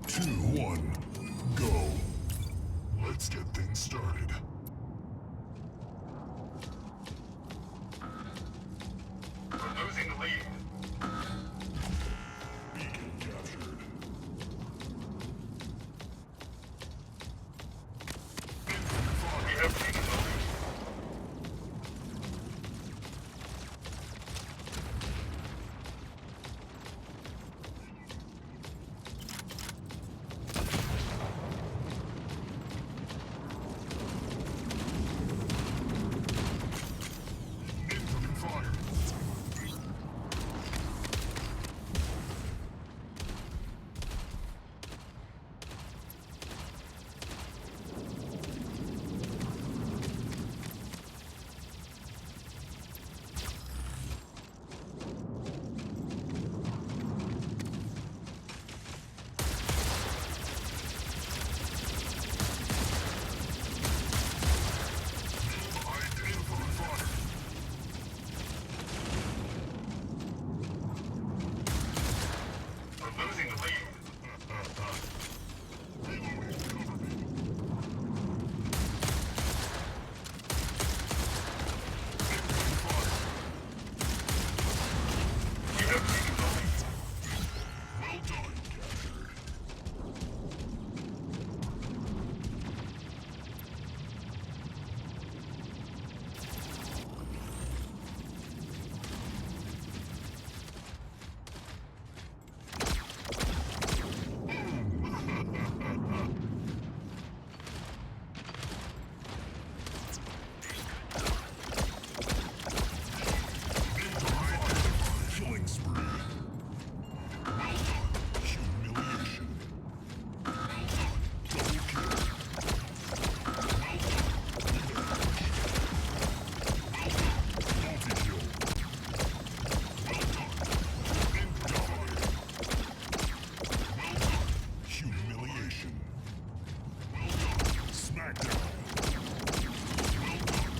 2, 1, go. Let's get things started. We're losing the lead. Beacon captured. We have taken the lead. Incoming fire. Incoming fire. We're losing the lead. Reloading, cover me. Incoming fire. We have taken the lead. Well done, captured. Killing spree. Well done. Humiliation. Well done. Double kill. Well done. Revenge. Well done. Multi-kill. Well done. Incoming fire. Well done. Humiliation. Well done. Smackdown. Well done.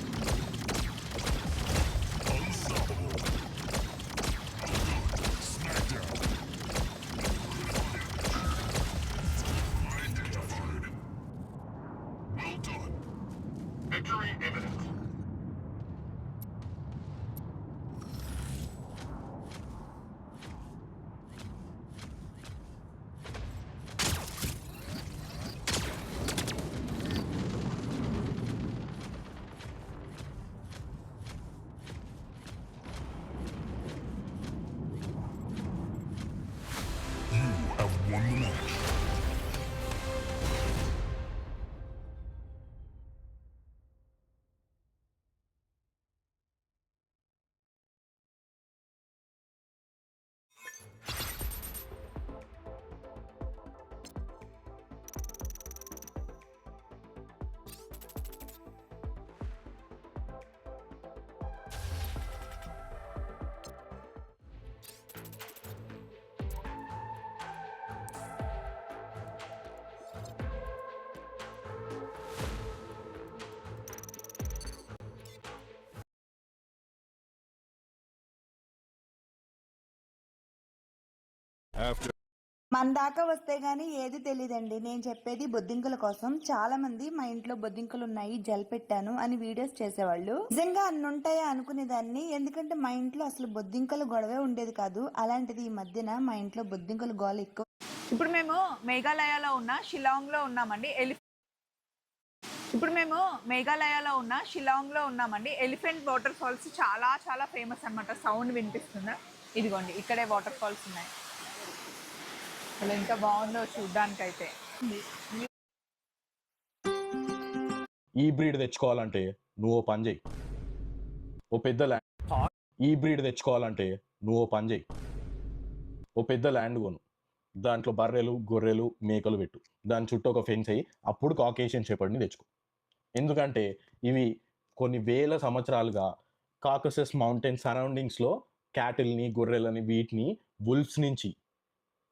Unstoppable. Well done. Smackdown. Critical damage. Identified. Well done. Victory imminent. You have won the match. After మన దాకా వస్తే గానీ ఏది తెలియదండి. నేను చెప్పేది బొద్దింకల కోసం. చాలా మంది మా ఇంట్లో బొద్దింకలు ఉన్నాయి, జెల్ పెట్టాను అని వీడియోస్ చేసేవాళ్ళు. నిజంగా అన్ని ఉంటాయా అనుకునేదాన్ని. ఎందుకంటే మా ఇంట్లో అసలు బొద్దింకల గొడవే ఉండేది కాదు. అలాంటిది ఈ మధ్యన మా ఇంట్లో బొద్దింకల గోల ఎక్కువ. ఇప్పుడు మేము మేఘాలయలో ఉన్న షిలాంగ్లో ఉన్నామండి. ఉన్నామండి. ఎలిఫెంట్ వాటర్ ఫాల్స్ చాలా చాలా ఫేమస్ అన్నమాట. సౌండ్ వినిపిస్తుందా? ఇదిగోండి, ఇక్కడే వాటర్ ఫాల్స్ ఉన్నాయి. అసలు ఎంత బాగుందో చూడ్డానికైతే. ఈ బ్రీడ్ తెచ్చుకోవాలంటే నువ్వు ఓ పని చేయి. ఓ పెద్ద ల్యాండ్. ఈ బ్రీడ్ తెచ్చుకోవాలంటే నువ్వు ఓ పని చేయి. ఓ పెద్ద ల్యాండ్ కొను. దాంట్లో బర్రెలు, గొర్రెలు, మేకలు పెట్టు. దాని చుట్టూ ఒక ఫెన్స్ అయ్యి అప్పుడు కాకేషియన్ షెపర్డ్ని తెచ్చుకో. ఎందుకంటే ఇవి కొన్ని వేల సంవత్సరాలుగా కాకసస్ మౌంటైన్ సరౌండింగ్స్లో క్యాటిల్ని, గొర్రెలని, వీటిని వుల్ఫ్స్ నుంచి,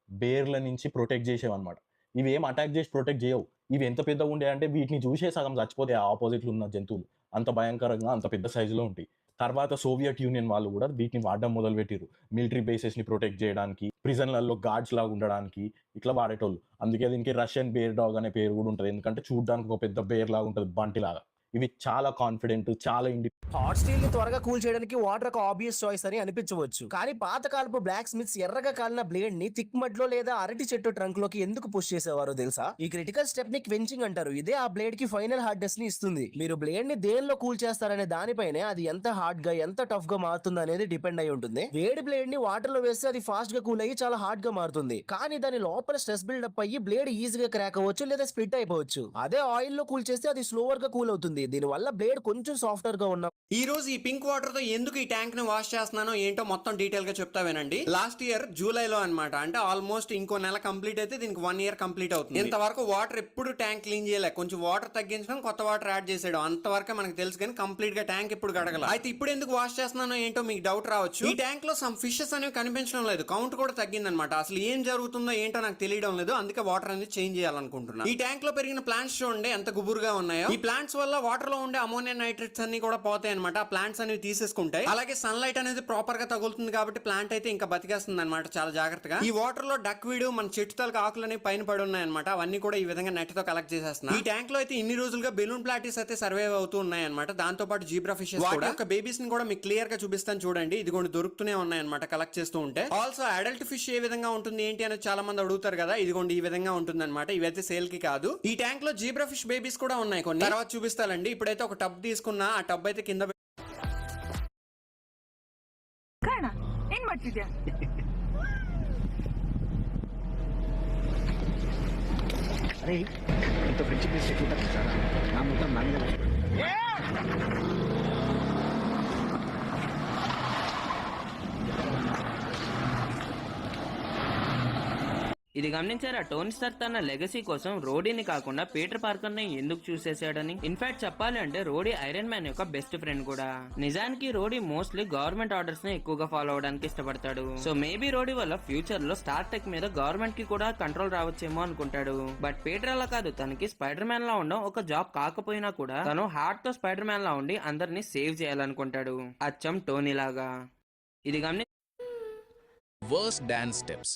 బేర్ల నుంచి ప్రొటెక్ట్ చేసేవన్నమాట. ఇవి ఏం అటాక్ చేసి ప్రొటెక్ట్ చేయవు. ఇవి ఎంత పెద్దగా ఉండే అంటే వీటిని చూసే సగం చచ్చిపోతే ఆపోజిట్లో ఉన్న జంతువులు. అంత భయంకరంగా అంత పెద్ద సైజులో ఉంటాయి. తర్వాత సోవియట్ యూనియన్ వాళ్ళు కూడా వీటిని వాడడం మొదలుపెట్టారు. మిలిటరీ బేసెస్ని ప్రొటెక్ట్ చేయడానికి, ప్రిజన్లలో గార్డ్స్ లాగా ఉండడానికి ఇట్లా వాడేటోళ్ళు. అందుకే దీనికి రష్యన్ బేర్ డాగ్ అనే పేరు కూడా ఉంటది. ఎందుకంటే చూడ్డానికి ఒక పెద్ద బేర్ లాగా ఉంటది, బంటి లాగా. ఇవి చాలా కాన్ఫిడెంట్, చాలా హాట్ స్టీల్ ని త్వరగా కూల్ చేయడానికి వాటర్ ఒక ఆబ్వియస్ చాయిస్ అని అనిపించవచ్చు, కానీ పాతకాలపు బ్లాక్ స్మిత్స్ ఎర్రగా కాలిన బ్లేడ్ ని థిక్ మడ్ లో లేదా అరటి చెట్టు ట్రంక్ లోకి ఎందుకు పుష్ చేసేవారో తెలుసా? ఈ క్రిటికల్ స్టెప్ ని క్వెంచింగ్ అంటారు. ఇదే ఆ బ్లేడ్ కి ఫైనల్ హార్డ్నెస్ ని ఇస్తుంది. మీరు బ్లేడ్ ని దేనిలో కూల్ చేస్తారనే దానిపైనే అది ఎంత హార్డ్ గా ఎంత టఫ్ గా మారుతుంది అనేది డిపెండ్ అయి ఉంటుంది. వేడి బ్లేడ్ ని వాటర్ లో వేస్తే అది ఫాస్ట్ గా కూల్ అయ్యి చాలా హార్డ్ గా మారుతుంది, కానీ దాని లోపల స్ట్రెస్ బిల్డప్ అయ్యి బ్లేడ్ ఈజీగా క్రాక్ అవ్వచ్చు లేదా స్ప్లిట్ అయిపోవచ్చు. అదే ఆయిల్ లో కూల్ చేస్తే అది స్లోవర్ గా కూల్ అవుతుంది. దీని వల్ల బ్లేడ్ కొంచెం సాఫ్ట్వేర్ గా ఉన్న ఈ రోజు ఈ పింక్ వాటర్ తో ఎందుకు ఈ ట్యాంక్ ని వాష్ చేస్తున్నానో ఏంటో మొత్తం డీటెయిల్ గా చెప్తా వినండి. లాస్ట్ ఇయర్ జూలైలో అన్నమాట, అంటే ఆల్మోస్ట్ ఇంకో నెల కంప్లీట్ అయితే దీనికి 1 year కంప్లీట్ అవుతుంది. ఇంతవరకు వాటర్ ఎప్పుడు ట్యాంక్ క్లీన్ చేయలే, కొంచెం వాటర్ తగ్గించడం, కొత్త వాటర్ యాడ్ చేసాడు, అంతవరకే మనకు తెలుసు, కానీ కంప్లీట్ గా ట్యాంక్ ఇప్పుడు గడగల. అయితే ఇప్పుడు ఎందుకు వాష్ చేస్తున్నానో ఏంటో మీకు డౌట్ రావచ్చు. ఈ ట్యాంక్ లో సమ్ ఫిషెస్ అనేవి కనిపించడం లేదు, కౌంట్ కూడా తగ్గిందనమాట. అసలు ఏం జరుగుతుందో ఏంటో నాకు తెలియడం లేదు, అందుకే వాటర్ అనేది చేంజ్ చేయాలనుకుంటున్నా. ఈ ట్యాంక్ లో పెరిగిన ప్లాంట్స్ చూడండి ఎంత గుబురుగా ఉన్నాయో. ఈ ప్లాంట్స్ వల్ల వాటర్ లో ఉండే అమోనియా నైట్రేట్స్ అన్ని కూడా పోతాయి అనమాట. ఆ ప్లాంట్స్ అనేవి తీసేసుకుంటాయి. అలాగే సన్లైట్ అనేది ప్రాపర్ గా తగులుతుంది కాబట్టి ప్లాంట్ అయితే ఇంకా బతికేస్తుంది అనమాట చాలా జాగ్రత్తగా. ఈ వాటర్ లో డక్ వీడ్, మన చెట్టు తలక ఆకులు అనేవి పైన పడి ఉన్నాయన్నమాట. అవన్నీ కూడా ఈ విధంగా నెట్ తో కలెక్ట్ చేసేస్తున్నా. ఈ ట్యాంక్ లో అయితే ఇన్ని రోజులుగా బెలూన్ ప్లాటీస్ అయితే సర్వైవ్ అవుతూ ఉన్నాయన్నమాట. దాంతో పాటు జీబ్రా ఫిషెస్ కూడా. ఒక బేబీస్ ని కూడా మీకు క్లియర్ గా చూపిస్తాను చూడండి. ఇది కూడా దొరుకుతూనే ఉన్నాయన్నమాట కలెక్ట్ చేస్తూ ఉంటే. ఆల్సో అడల్ట్ ఫిష్ ఏ విధంగా ఉంటుంది ఏంటి అనేది చాలా మంది అడుగుతారు కదా. ఇదిగోండి ఈ విధంగా ఉంటుంది అనమాట. ఇవైతే సేల్ కి కాదు. ఈ ట్యాంక్ లో జీబ్రా ఫిష్ బేబీస్ కూడా ఉన్నాయి కొన్ని, తర్వాత చూపిస్తానండి. ఇప్పుడైతే ఒక టబ్ తీసుకున్నా, ఆ టబ్ అయితే కింద ಏನ್ ಮಾಡ್ತಿದ್ಯಾ? ಅರೆ ಇಂಥ ಫ್ರೆಂಡ್ಶಿಪ್ ಊಟ ಸರ್ ನಮ್ಮ ಊಟ ನನಗೆ ఇది గమనించారా? టోనీ స్టార్క్ తన లెగసీ కోసం రోడీని కాకుండా పీటర్ పార్కర్ ని ఎందుకు చూసేసాడని. ఇన్ఫాక్ట్ చెప్పాలి అంటే రోడీ ఐరన్ మ్యాన్ యొక్క బెస్ట్ ఫ్రెండ్ కూడా. నిజానికి రోడీ మోస్ట్లీ గవర్నమెంట్ ఆర్డర్స్ ని ఎక్కువగా ఫాలో అవడానికి ఇష్టపడతాడు. సో మేబీ రోడీ వల్ల ఫ్యూచర్ లో స్టార్ టెక్ మీద గవర్నమెంట్ కి కూడా కంట్రోల్ రావచ్చేమో అనుకుంటాడు. బట్ పీటర్ అలా కాదు. తనకి స్పైడర్ మ్యాన్ లా ఉండడం ఒక జాబ్ కాకపోయినా కూడా తను హార్ట్ తో స్పైడర్ మ్యాన్ లా ఉండి అందరినీ సేవ్ చేయాలనుకుంటాడు, అచ్చం టోనీ లాగా. ఇది గమని worst dance steps.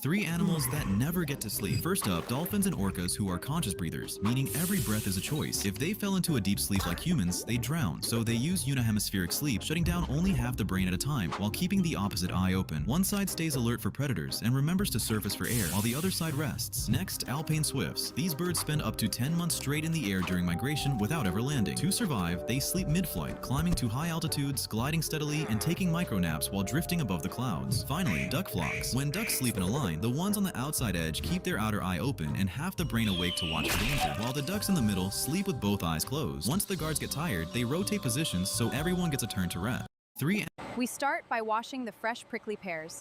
Three animals that never get to sleep. First up, dolphins and orcas, who are conscious breathers, meaning every breath is a choice. If they fell into a deep sleep like humans, they drown. So they use unihemispheric sleep, shutting down only half the brain at a time, while keeping the opposite eye open. One side stays alert for predators and remembers to surface for air, while the other side rests. Next, alpine swifts. These birds spend up to 10 months straight in the air during migration without ever landing. To survive, they sleep mid-flight, climbing to high altitudes, gliding steadily, and taking micronaps while drifting above the clouds. Finally, duck flocks. When ducks sleep in a line, the ones on the outside edge keep their outer eye open and half the brain awake to watch for danger, while the ducks in the middle sleep with both eyes closed. Once the guards get tired, they rotate positions so everyone gets a turn to rest. We start by washing the fresh prickly pears.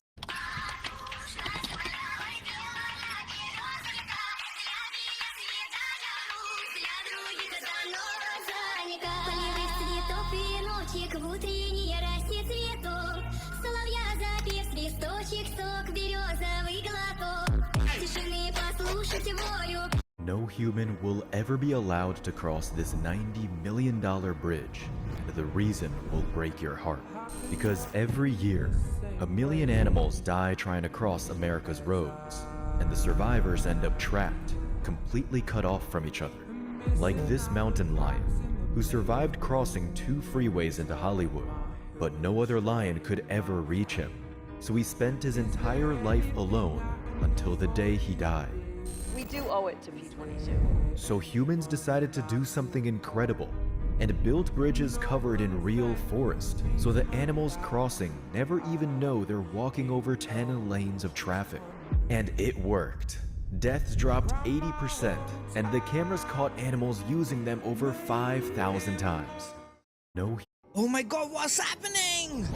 No human will ever be allowed to cross this $90 million bridge. And the reason will break your heart. Because every year, 1 million animals die trying to cross America's roads. And the survivors end up trapped, completely cut off from each other. Like this mountain lion, who survived crossing 2 freeways into Hollywood. But no other lion could ever reach him. So he spent his entire life alone until the day he died. We do owe it to P22. So humans decided to do something incredible and built bridges covered in real forest, so the animals crossing never even know they're walking over 10 lanes of traffic. And it worked. Deaths dropped 80%, and the cameras caught animals using them over 5,000 times. No. Oh my god, what's happening?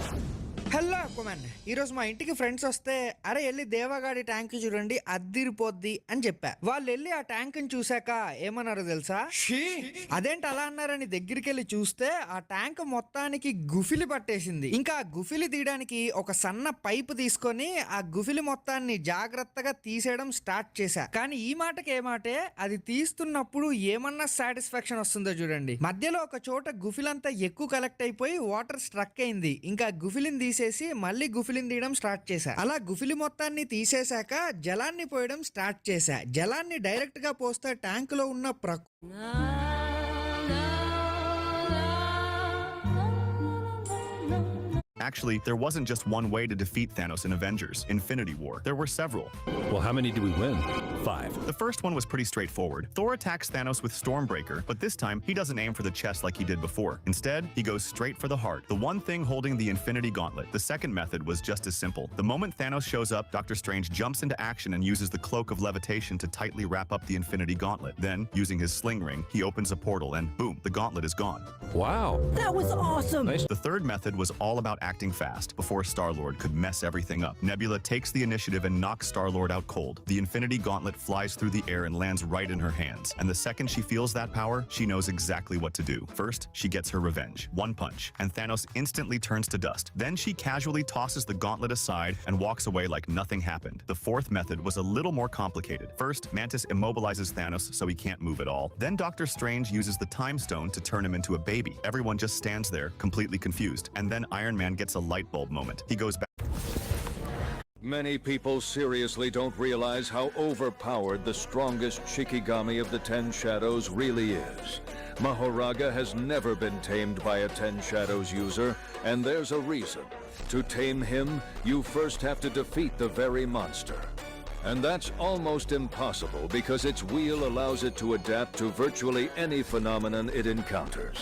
Hello Aquaman, ఈరోజు మా ఇంటికి friends వస్తే అరే వెళ్ళి దేవగాడి tank చూడండి అద్దిరిపోద్ది అని చెప్పా. వాళ్ళు వెళ్ళి ఆ ట్యాంక్ ని చూసాక ఏమన్నారో తెలుసా? అదేంటి అలా అన్నారని దగ్గరికి వెళ్ళి చూస్తే ఆ ట్యాంక్ మొత్తానికి గుఫిలి పట్టేసింది. ఇంకా ఆ గుఫిలి తీయడానికి ఒక సన్న పైపు తీసుకొని ఆ గుఫిలి మొత్తాన్ని జాగ్రత్తగా తీసేయడం స్టార్ట్ చేశా. కానీ ఈ మాటకి ఏ మాటే, అది తీస్తున్నప్పుడు ఏమన్నా సాటిస్ఫాక్షన్ వస్తుందో చూడండి. మధ్యలో ఒక చోట గుఫిలంతా ఎక్కువ కలెక్ట్ అయిపోయి వాటర్ స్ట్రక్ అయింది. ఇంకా గుఫిలిని తీసేసి మళ్ళీ గుఫిలిని తీయడం స్టార్ట్ చేశా. అలా గుఫిలి మొత్తాన్ని తీసేశాక జలాన్ని పోయడం స్టార్ట్ చేశా. జలాన్ని డైరెక్ట్ గా పోస్తే ట్యాంక్ లో ఉన్న Actually, there wasn't just one way to defeat Thanos in Avengers: Infinity War. There were several. Well, how many did we win? 5. The first one was pretty straightforward. Thor attacks Thanos with Stormbreaker, but this time he doesn't aim for the chest like he did before. Instead, he goes straight for the heart, the one thing holding the Infinity Gauntlet. The second method was just as simple. The moment Thanos shows up, Doctor Strange jumps into action and uses the Cloak of Levitation to tightly wrap up the Infinity Gauntlet. Then, using his sling ring, he opens a portal and boom, the gauntlet is gone. Wow. That was awesome. Nice. The third method was all about acting fast before Star-Lord could mess everything up. Nebula takes the initiative and knocks Star-Lord out cold. The Infinity Gauntlet flies through the air and lands right in her hands. And the second she feels that power, she knows exactly what to do. First, she gets her revenge. One punch, and Thanos instantly turns to dust. Then she casually tosses the gauntlet aside and walks away like nothing happened. The fourth method was a little more complicated. First, Mantis immobilizes Thanos so he can't move at all. Then Doctor Strange uses the Time Stone to turn him into a baby. Everyone just stands there, completely confused. And then Iron Man gets a light bulb moment. He goes back. Many people seriously don't realize how overpowered the strongest Shikigami of the 10 Shadows really is. Mahoraga has never been tamed by a 10 Shadows user, and there's a reason. To tame him, you first have to defeat the very monster. And that's almost impossible because its wheel allows it to adapt to virtually any phenomenon it encounters.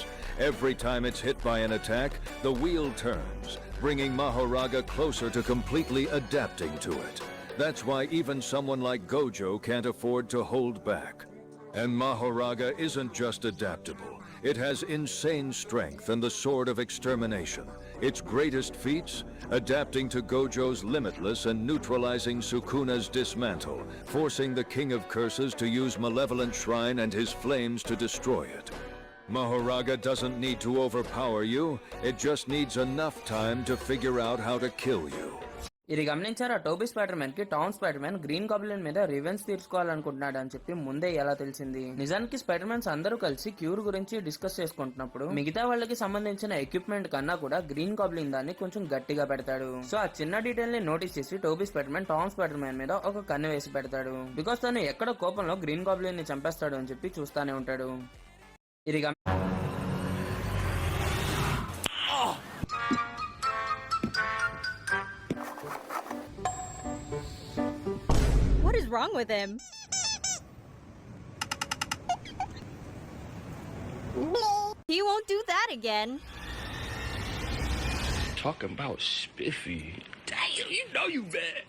Every time it's hit by an attack, the wheel turns, bringing Mahoraga closer to completely adapting to it. That's why even someone like Gojo can't afford to hold back. And Mahoraga isn't just adaptable. It has insane strength and the sword of extermination. Its greatest feats, adapting to Gojo's limitless and neutralizing Sukuna's dismantle, forcing the King of Curses to use Malevolent Shrine and his flames to destroy it. Mahoraga doesn't need to overpower you, it just needs enough time to figure out how to kill you. ఇది గమనించారా? Toby spider man కి town spider man green goblin మీద revenge తీర్చుకోవాలనుకుంటున్నాడు అని చెప్పి ముందే ఎలా తెలిసింది? నిజానికి స్పైడర్ మ్యాన్స్ అందరూ కలిసి క్యూర్ గురించి డిస్కస్ చేసుకుంటున్నప్పుడు మిగతా వాళ్ళకి సంబంధించిన ఎక్విప్మెంట్ కన్నా కూడా గ్రీన్ గాబ్లిన్ దాన్ని కొంచెం గట్టిగా పెడతాడు. సో ఆ చిన్న డీటెయిల్ ని నోటీస్ చేసి Toby spider man town spider man మీద ఒక కన్ను వేసి పెడతాడు. బికాస్ తను ఎక్కడ కోపంలో గ్రీన్ గాబ్లిన్ ని చంపేస్తాడు అని చెప్పి చూస్తానే ఉంటాడు. ఇది What is wrong with him? He won't do that again. Talking about spiffy. Damn, you know you bad.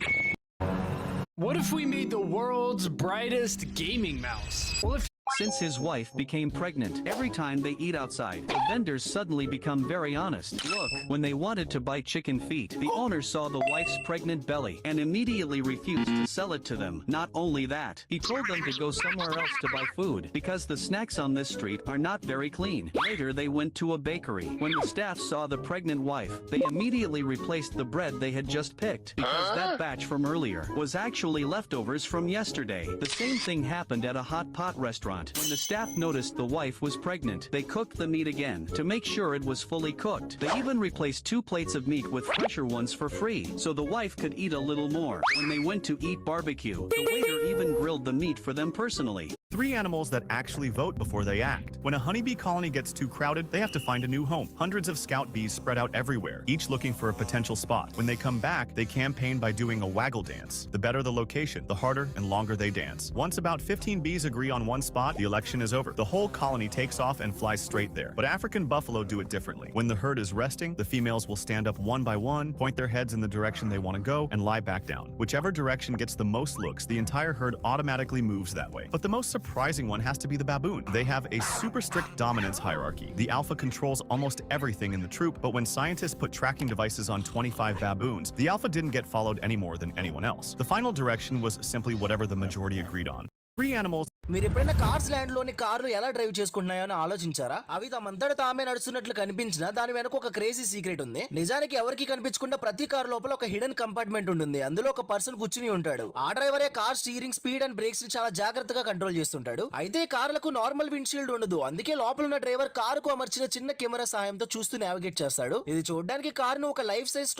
What if we made the world's brightest gaming mouse? Well, Since his wife became pregnant, every time they eat outside, the vendors suddenly become very honest. Look, when they wanted to buy chicken feet, the owner saw the wife's pregnant belly and immediately refused to sell it to them. Not only that, he told them to go somewhere else to buy food because the snacks on this street are not very clean. Later, they went to a bakery. When the staff saw the pregnant wife, they immediately replaced the bread they had just picked because that batch from earlier was actually leftovers from yesterday. The same thing happened at a hot pot restaurant. When the staff noticed the wife was pregnant, they cooked the meat again to make sure it was fully cooked. They even replaced 2 plates of meat with fresher ones for free, so the wife could eat a little more. When they went to eat barbecue, the waiter even grilled the meat for them personally. 3 animals that actually vote before they act. When a honeybee colony gets too crowded, they have to find a new home. Hundreds of scout bees spread out everywhere, each looking for a potential spot. When they come back, they campaign by doing a waggle dance. The better the location, the harder and longer they dance. Once about 15 bees agree on one spot, the election is over. The whole colony takes off and flies straight there. But African buffalo do it differently. When the herd is resting, the females will stand up one by one, point their heads in the direction they want to go, and lie back down. Whichever direction gets the most looks, the entire herd automatically moves that way. But the most surprising one has to be the baboon. They have a super strict dominance hierarchy. The alpha controls almost everything in the troop, but when scientists put tracking devices on 25 baboons, the alpha didn't get followed any more than anyone else. The final direction was simply whatever the majority agreed on. 3 animals. మీరు ఎప్పుడైనా cars land లోని కార్లు ఎలా drive చేసుకుంటున్నాయో అని ఆలోచించారా? అవి తమంతట తామే నడుస్తున్నట్లు కనిపించినా దాని వెనక ఒక క్రేజీ సీక్రెట్ ఉంది. నిజానికి ఎవరికి కనిపించకుండా ప్రతి కార్ లోపల ఒక హిడెన్ కంపార్ట్మెంట్ ఉంటుంది. అందులో ఒక పర్సన్ కూర్చుని ఉంటాడు. ఆ డ్రైవరే car steering, speed and brakes ని చాలా జాగ్రత్తగా కంట్రోల్ చేస్తుంటాడు. అయితే కార్లకు నార్మల్ విండ్షీల్డ్ ఉండదు. అందుకే లోపల ఉన్న డ్రైవర్ కారుకు అమర్చిన చిన్న కెమెరా సహాయంతో చూస్తూ నావిగేట్ చేస్తాడు. ఇది చూడడానికి కారును ఒక లైఫ్ సైజ్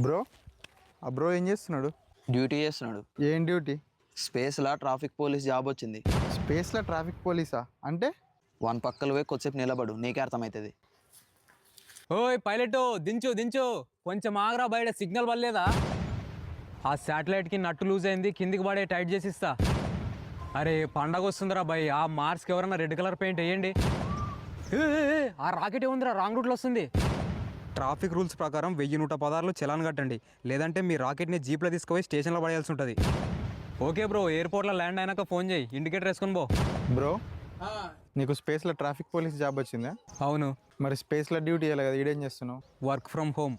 బ్రో ఏం చేస్తున్నాడు? డ్యూటీ చేస్తున్నాడు. ఏం డ్యూటీ? స్పేస్లో ట్రాఫిక్ పోలీస్ జాబ్ వచ్చింది. స్పేస్లో ట్రాఫిక్ పోలీసా అంటే? వన్ పక్కలు పోయి కొద్దిసేపు నిలబడు, నీకే అర్థమవుతుంది. ఓయ్ పైలట్, దించు దించు, కొంచెం ఆగ్రా, బయట సిగ్నల్ పడలేదా? ఆ శాటిలైట్కి నట్టు లూజ్ అయింది, కిందికి పడే టైట్ చేసి ఇస్తా. అరే పండగ వస్తుందిరా భయ్, ఆ మార్స్కి ఎవరన్నా రెడ్ కలర్ పెయింట్ వేయండి. ఆ రాకెట్ ఏముందిరా, రాంగ్ రూట్లో వస్తుంది. ట్రాఫిక్ రూల్స్ ప్రకారం 1116 చలాన్ కట్టండి, లేదంటే మీ రాకెట్ని జీప్లో తీసుకుపోయి స్టేషన్లో పడేయాల్సి ఉంటుంది. ఓకే బ్రో, ఎయిర్పోర్ట్లో ల్యాండ్ అయినాక ఫోన్ చేయి, ఇండికేటర్ వేసుకొని పో. బ్రో నీకు స్పేస్లో ట్రాఫిక్ పోలీస్ జాబ్ వచ్చిందా? అవును. మరి స్పేస్లో డ్యూటీ చేయాలి కదా, ఈడేం చేస్తున్నావు? Work from home.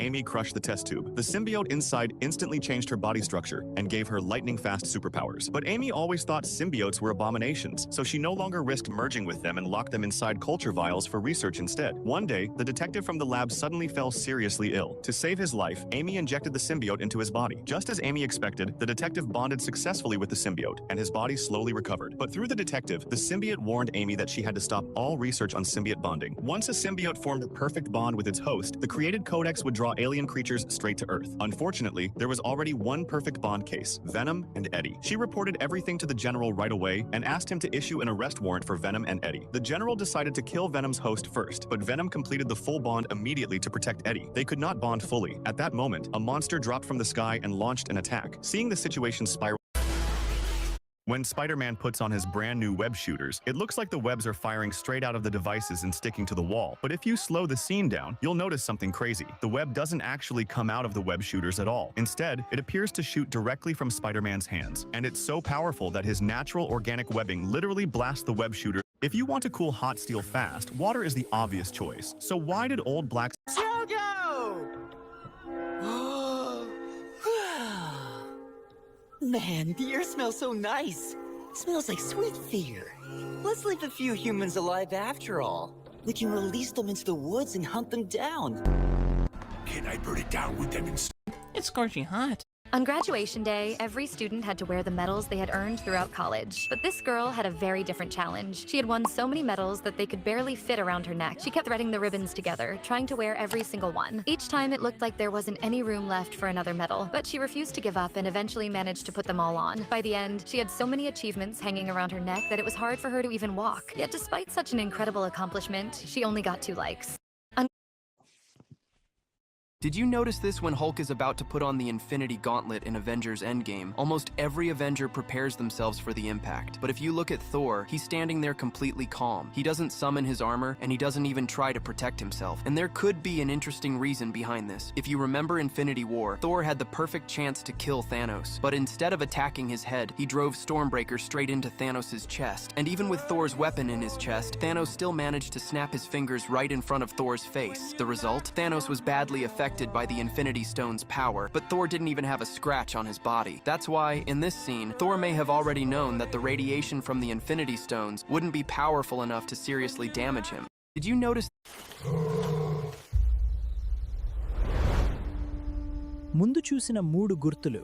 Amy crushed the test tube. The symbiote inside instantly changed her body structure and gave her lightning-fast superpowers. But Amy always thought symbiotes were abominations, so she no longer risked merging with them and locked them inside culture vials for research instead. One day, the detective from the lab suddenly fell seriously ill. To save his life, Amy injected the symbiote into his body. Just as Amy expected, the detective bonded successfully with the symbiote, and his body slowly recovered. But through the detective, the symbiote warned Amy that she had to stop all research on symbiote bonding. Once a symbiote formed a perfect bond with its host, the created codex would draw alien creatures straight to Earth. Unfortunately, there was already one perfect bond case, Venom and Eddie. She reported everything to the general right away and asked him to issue an arrest warrant for Venom and Eddie. The general decided to kill Venom's host first, but Venom completed the full bond immediately to protect Eddie. They could not bond fully. At that moment, a monster dropped from the sky and launched an attack. Seeing the situation spiral, when Spider-Man puts on his brand new web shooters, it looks like the webs are firing straight out of the devices and sticking to the wall. But if you slow the scene down, you'll notice something crazy. The web doesn't actually come out of the web shooters at all. Instead, it appears to shoot directly from Spider-Man's hands. And it's so powerful that his natural organic webbing literally blasts the web shooter. If you want to cool hot steel fast, water is the obvious choice. So why did old black... Man, the air smells so nice. Smells like sweet fear. Let's leave a few humans alive after all. We can release them into the woods and hunt them down. Can I burn it down with them instead? It's scorching hot. On graduation day, every student had to wear the medals they had earned throughout college. But this girl had a very different challenge. She had won so many medals that they could barely fit around her neck. She kept threading the ribbons together, trying to wear every single one. Each time it looked like there wasn't any room left for another medal, but she refused to give up and eventually managed to put them all on. By the end, she had so many achievements hanging around her neck that it was hard for her to even walk. Yet despite such an incredible accomplishment, she only got 2 likes. Did you notice this when Hulk is about to put on the Infinity Gauntlet in Avengers Endgame? Almost every Avenger prepares themselves for the impact. But if you look at Thor, he's standing there completely calm. He doesn't summon his armor, and he doesn't even try to protect himself. And there could be an interesting reason behind this. If you remember Infinity War, Thor had the perfect chance to kill Thanos. But instead of attacking his head, he drove Stormbreaker straight into Thanos' chest. And even with Thor's weapon in his chest, Thanos still managed to snap his fingers right in front of Thor's face. The result? Thanos was badly affected by the Infinity Stone's power, but Thor didn't even have a scratch on his body. That's why, in this scene, Thor may have already known that the radiation from the Infinity Stones wouldn't be powerful enough to seriously damage him. Did you notice? ముందు చూసిన 3 గుర్తులు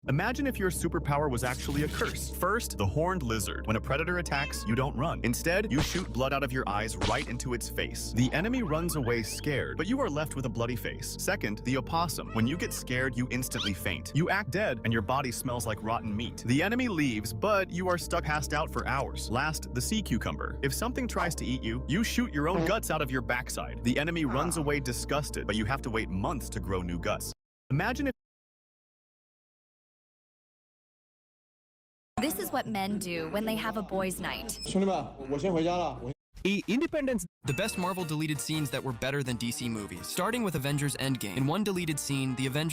Imagine if your superpower was actually a curse. First, the horned lizard. When a predator attacks, you don't run. Instead, you shoot blood out of your eyes right into its face. The enemy runs away scared, but you are left with a bloody face. Second, the opossum. When you get scared, you instantly faint. You act dead, and your body smells like rotten meat. The enemy leaves, but you are stuck passed out for hours. Last, the sea cucumber. If something tries to eat you, you shoot your own guts out of your backside. The enemy runs away disgusted, but you have to wait months to grow new guts. Imagine if This is what men do when they have a boys' night. Independence. The best Marvel deleted scenes that were better than DC movies. Starting with Avengers Endgame. In one deleted scene, the Avengers